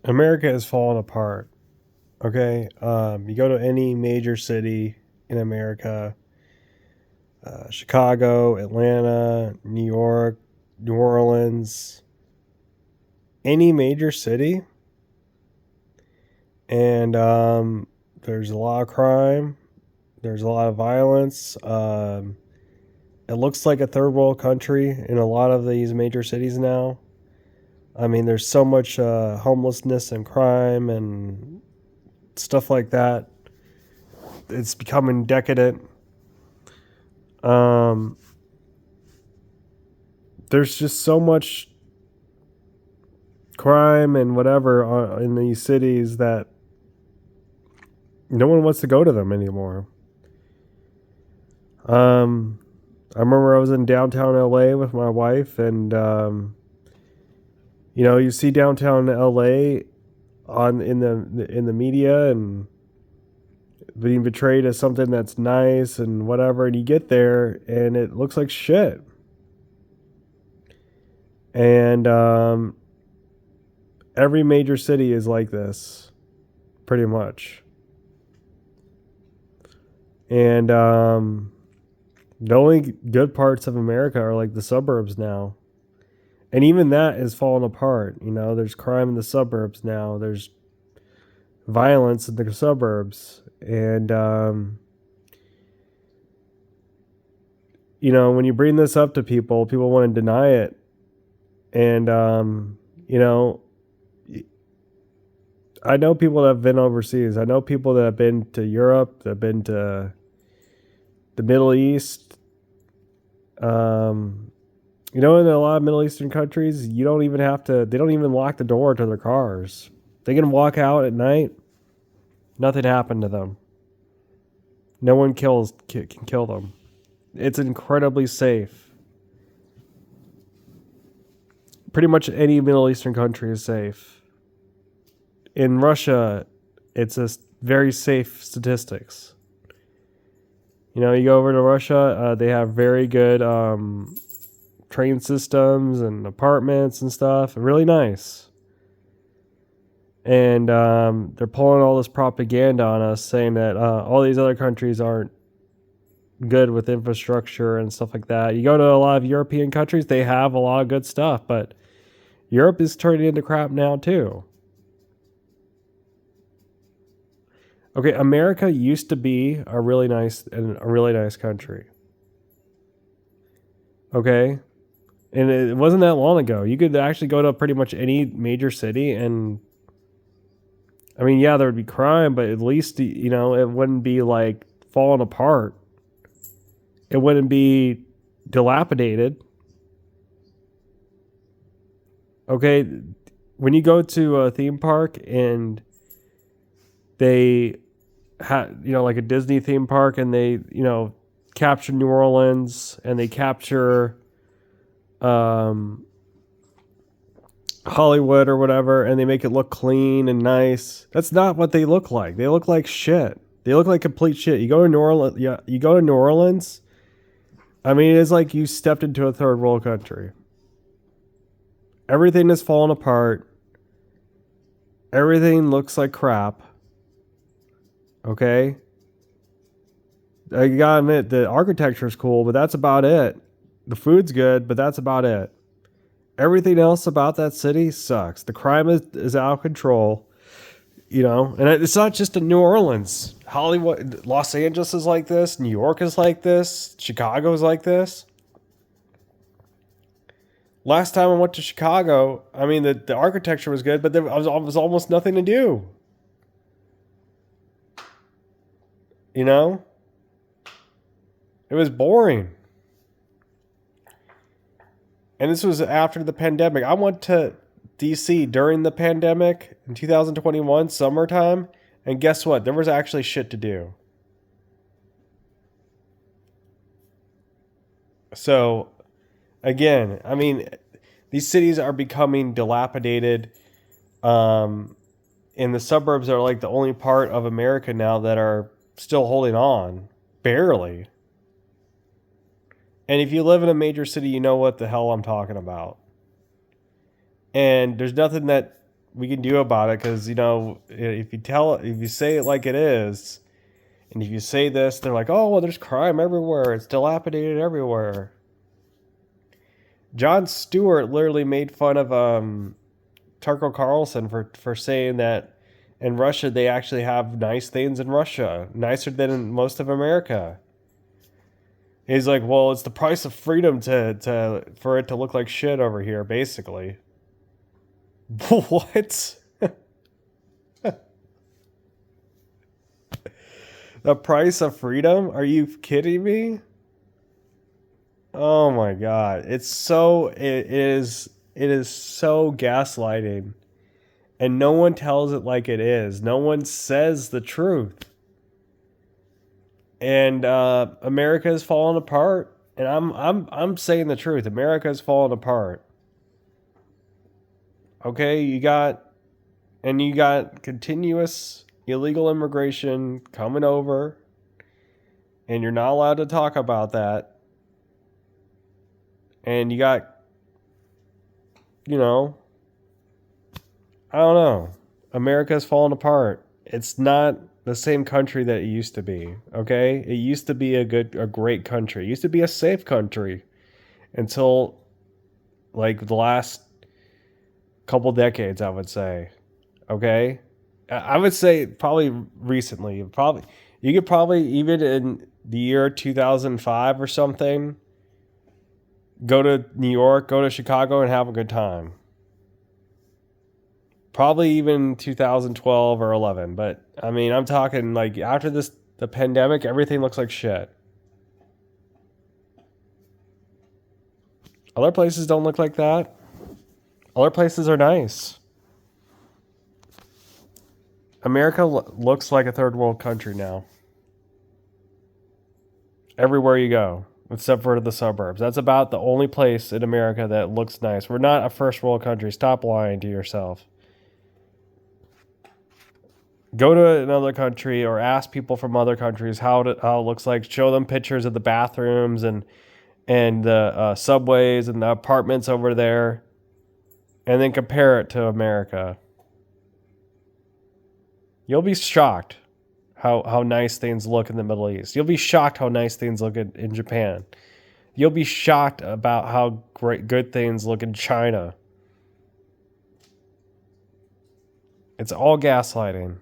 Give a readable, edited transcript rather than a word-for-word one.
America is falling apart. Okay, you go to any major city in America, Chicago, Atlanta, New York, New Orleans, any major city, and there's a lot of crime. There's a lot of violence. It looks like a third world country in a lot of these major cities now. I mean, there's so much homelessness and crime and stuff like that. It's becoming decadent. Um, there's just so much crime and whatever in these cities that no one wants to go to them anymore. Um, I remember I was in downtown LA with my wife, and you see downtown LA on in the media and being portrayed as something that's nice and whatever, and you get there and it looks like shit. And every major city is like this, pretty much. And the only good parts of America are like the suburbs now. And even that is falling apart. There's crime in the suburbs now. There's violence in the suburbs. And, when you bring this up to people want to deny it. And, I know people that have been overseas. I know people that have been to Europe, that have been to the Middle East. In a lot of Middle Eastern countries, you don't even have to, they don't even lock the door to their cars. They can walk out at night, nothing happened to them. No one can kill them. It's incredibly safe. Pretty much any Middle Eastern country is safe. In Russia, it's a very safe statistics. You go over to Russia, they have very good train systems and apartments and stuff. Really nice. And they're pulling all this propaganda on us, saying that all these other countries aren't good with infrastructure and stuff like that. You go to a lot of European countries, they have a lot of good stuff, but Europe is turning into crap now too. Okay, America used to be a really nice country. Okay, and it wasn't that long ago. You could actually go to pretty much any major city, and I mean, yeah, there would be crime, but at least it wouldn't be like falling apart. It wouldn't be dilapidated. Okay, when you go to a theme park and they like a Disney theme park, and they capture New Orleans, and they capture um, Hollywood or whatever, and they make it look clean and nice. That's not what they look like. They look like shit. They look like complete shit. You go to New Orleans, yeah, you go to New Orleans. I mean, it is like you stepped into a third world country. Everything is falling apart. Everything looks like crap. Okay? I gotta admit, the architecture is cool, but that's about it. The food's good, but that's about it. Everything else about that city sucks. The crime is out of control. And it's not just in New Orleans. Hollywood, Los Angeles is like this. New York is like this. Chicago is like this. Last time I went to Chicago, I mean, the architecture was good, but there was almost nothing to do. You know? It was boring. And this was after the pandemic. I went to DC during the pandemic in 2021, summertime, and guess what? There was actually shit to do. So, again, I mean, these cities are becoming dilapidated. Um, and the suburbs are like the only part of America now that are still holding on, barely. And if you live in a major city, you know what the hell I'm talking about. And there's nothing that we can do about it, because if you say it like it is, and if you say this, they're like, oh, well, there's crime everywhere, it's dilapidated everywhere. Jon Stewart literally made fun of Tucker Carlson for saying that in Russia they actually have nice things in Russia, nicer than in most of America. He's like, well, it's the price of freedom for it to look like shit over here, basically. What? The price of freedom? Are you kidding me? Oh my god. It is so gaslighting. And no one tells it like it is. No one says the truth. And America is falling apart. And I'm saying the truth. America is falling apart. Okay, you got continuous illegal immigration coming over, and you're not allowed to talk about that. And you got, I don't know. America's falling apart. It's not the same country that it used to be. Okay, it used to be a great country. It used to be a safe country until like the last couple decades, I would say. Okay, I would say probably recently. You could probably, even in the year 2005 or something, go to New York, go to Chicago, and have a good time. Probably even 2012 or 11. But I mean, I'm talking like after the pandemic, everything looks like shit. Other places don't look like that. Other places are nice. America looks like a third world country now. Everywhere you go, except for the suburbs. That's about the only place in America that looks nice. We're not a first world country. Stop lying to yourself. Go to another country or ask people from other countries how it looks like. Show them pictures of the bathrooms and the subways and the apartments over there, and then compare it to America. You'll be shocked how nice things look in the Middle East. You'll be shocked how nice things look in Japan. You'll be shocked about how good things look in China. It's all gaslighting.